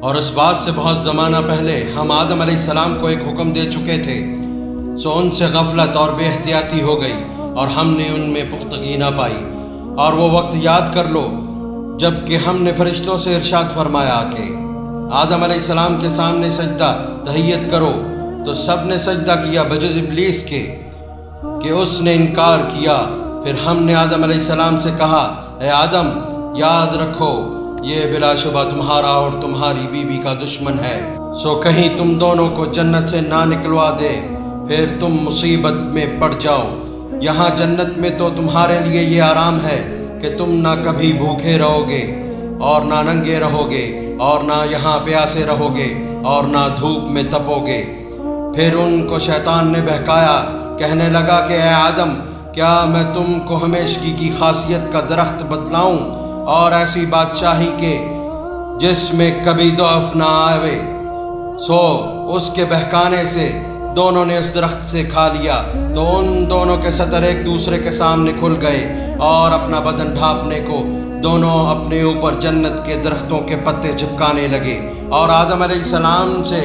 اور اس بات سے بہت زمانہ پہلے ہم آدم علیہ السلام کو ایک حکم دے چکے تھے، سو ان سے غفلت اور بے احتیاطی ہو گئی اور ہم نے ان میں پختگی نہ پائی۔ اور وہ وقت یاد کر لو جب کہ ہم نے فرشتوں سے ارشاد فرمایا کہ آدم علیہ السلام کے سامنے سجدہ تحیت کرو، تو سب نے سجدہ کیا بجز ابلیس کے کہ اس نے انکار کیا۔ پھر ہم نے آدم علیہ السلام سے کہا، اے آدم، یاد رکھو یہ بلا شبہ تمہارا اور تمہاری بیوی کا دشمن ہے، سو کہیں تم دونوں کو جنت سے نہ نکلوا دے، پھر تم مصیبت میں پڑ جاؤ۔ یہاں جنت میں تو تمہارے لیے یہ آرام ہے کہ تم نہ کبھی بھوکے رہو گے اور نہ ننگے رہو گے، اور نہ یہاں پیاسے رہو گے اور نہ دھوپ میں تپو گے۔ پھر ان کو شیطان نے بہکایا، کہنے لگا کہ اے آدم، کیا میں تم کو ہمیشگی کی خاصیت کا درخت بتلاؤں اور ایسی بادشاہی کے جس میں کبھی ضعف نہ آوے؟ سو اس کے بہکانے سے دونوں نے اس درخت سے کھا لیا تو ان دونوں کے سطر ایک دوسرے کے سامنے کھل گئے، اور اپنا بدن ڈھانپنے کو دونوں اپنے اوپر جنت کے درختوں کے پتے چپکانے لگے۔ اور آدم علیہ السلام سے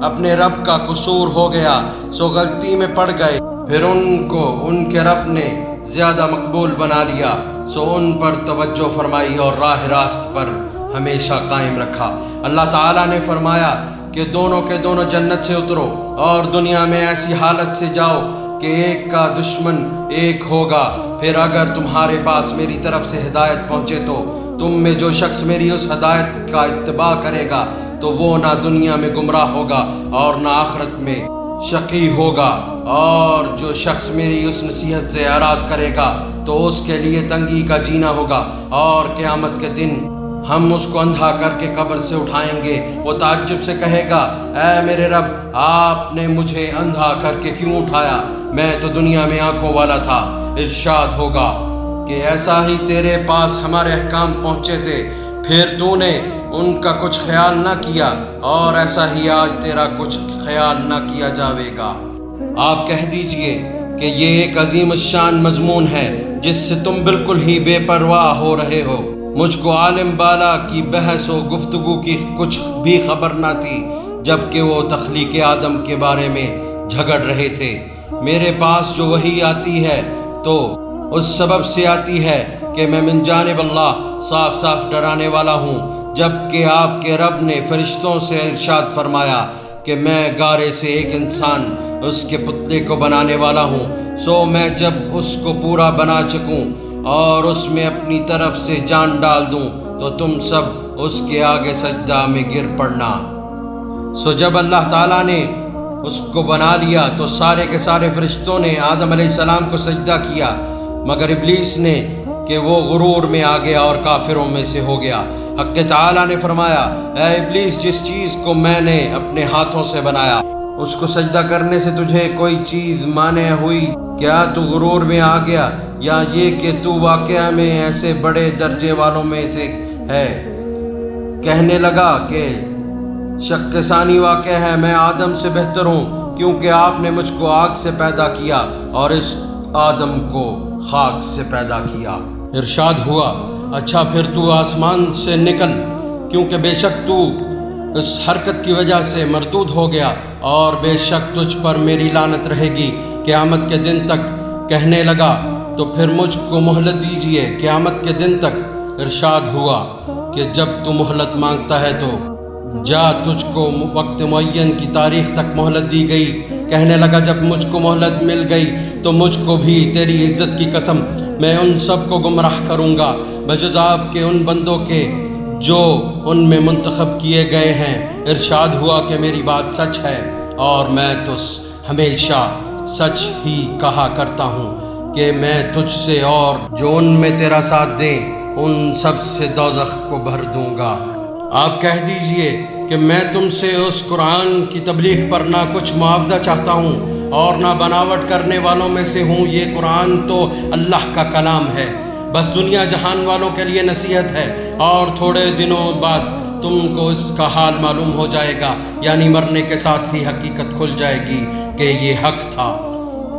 اپنے رب کا قصور ہو گیا، سو غلطی میں پڑ گئے۔ پھر ان کو ان کے رب نے زیادہ مقبول بنا لیا، سو ان پر توجہ فرمائی اور راہ راست پر ہمیشہ قائم رکھا۔ اللہ تعالیٰ نے فرمایا کہ دونوں کے دونوں جنت سے اترو اور دنیا میں ایسی حالت سے جاؤ کہ ایک کا دشمن ایک ہوگا۔ پھر اگر تمہارے پاس میری طرف سے ہدایت پہنچے تو تم میں جو شخص میری اس ہدایت کا اتباع کرے گا تو وہ نہ دنیا میں گمراہ ہوگا اور نہ آخرت میں شقی ہوگا، اور جو شخص میری اس نصیحت سے اعراض کرے گا تو اس کے لیے تنگی کا جینا ہوگا، اور قیامت کے دن ہم اس کو اندھا کر کے قبر سے اٹھائیں گے۔ وہ تعجب سے کہے گا، اے میرے رب، آپ نے مجھے اندھا کر کے کیوں اٹھایا؟ میں تو دنیا میں آنکھوں والا تھا۔ ارشاد ہوگا کہ ایسا ہی تیرے پاس ہمارے احکام پہنچے تھے، پھر تو نے ان کا کچھ خیال نہ کیا، اور ایسا ہی آج تیرا کچھ خیال نہ کیا جاوے گا۔ آپ کہہ دیجئے کہ یہ ایک عظیم الشان مضمون ہے جس سے تم بالکل ہی بے پرواہ ہو رہے ہو۔ مجھ کو عالم بالا کی بحث و گفتگو کی کچھ بھی خبر نہ تھی جب کہ وہ تخلیق آدم کے بارے میں جھگڑ رہے تھے۔ میرے پاس جو وحی آتی ہے تو اس سبب سے آتی ہے کہ میں من جانب اللہ صاف صاف ڈرانے والا ہوں، جبکہ آپ کے رب نے فرشتوں سے ارشاد فرمایا کہ میں گارے سے ایک انسان اس کے پتلے کو بنانے والا ہوں، سو میں جب اس کو پورا بنا چکوں اور اس میں اپنی طرف سے جان ڈال دوں تو تم سب اس کے آگے سجدہ میں گر پڑنا۔ سو جب اللہ تعالیٰ نے اس کو بنا لیا تو سارے کے سارے فرشتوں نے آدم علیہ السلام کو سجدہ کیا مگر ابلیس نے کہ وہ غرور میں آ گیا اور کافروں میں سے ہو گیا۔ حق تعالیٰ نے فرمایا، اے ابلیس، جس چیز کو میں نے اپنے ہاتھوں سے بنایا اس کو سجدہ کرنے سے تجھے کوئی چیز مانع ہوئی کیا؟ تو غرور میں آ گیا، یا یہ کہ تو واقعہ میں ایسے بڑے درجے والوں میں سے ہے؟ کہنے لگا کہ شک ثانی واقع ہے، میں آدم سے بہتر ہوں، کیونکہ آپ نے مجھ کو آگ سے پیدا کیا اور اس آدم کو خاک سے پیدا کیا۔ ارشاد ہوا، اچھا پھر تو آسمان سے نکل، کیونکہ بے شک تو اس حرکت کی وجہ سے مردود ہو گیا، اور بے شک تجھ پر میری لعنت رہے گی قیامت کے دن تک۔ کہنے لگا، تو پھر مجھ کو مہلت دیجئے قیامت کے دن تک۔ ارشاد ہوا کہ جب تو مہلت مانگتا ہے تو جا، تجھ کو وقت معین کی تاریخ تک مہلت دی گئی۔ کہنے لگا، جب مجھ کو مہلت مل گئی تو مجھ کو بھی تیری عزت کی قسم میں ان سب کو گمراہ کروں گا بجز آپ کے ان بندوں کے جو ان میں منتخب کیے گئے ہیں۔ ارشاد ہوا کہ میری بات سچ ہے اور میں تو ہمیشہ سچ ہی کہا کرتا ہوں کہ میں تجھ سے اور جو ان میں تیرا ساتھ دیں ان سب سے دوزخ کو بھر دوں گا۔ آپ کہہ دیجئے کہ میں تم سے اس قرآن کی تبلیغ پر نہ کچھ معاوضہ چاہتا ہوں اور نہ بناوٹ کرنے والوں میں سے ہوں۔ یہ قرآن تو اللہ کا کلام ہے، بس دنیا جہان والوں کے لیے نصیحت ہے، اور تھوڑے دنوں بعد تم کو اس کا حال معلوم ہو جائے گا، یعنی مرنے کے ساتھ ہی حقیقت کھل جائے گی کہ یہ حق تھا۔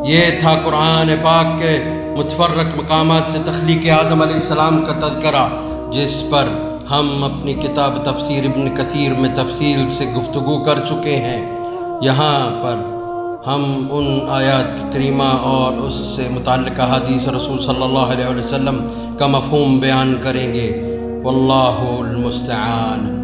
یہ تھا قرآن پاک کے متفرق مقامات سے تخلیق آدم علیہ السلام کا تذکرہ، جس پر ہم اپنی کتاب تفسیر ابن کثیر میں تفصیل سے گفتگو کر چکے ہیں۔ یہاں پر ہم ان آیات کریمہ اور اس سے متعلقہ حدیث رسول صلی اللہ علیہ وسلم کا مفہوم بیان کریں گے۔ واللہ المستعان۔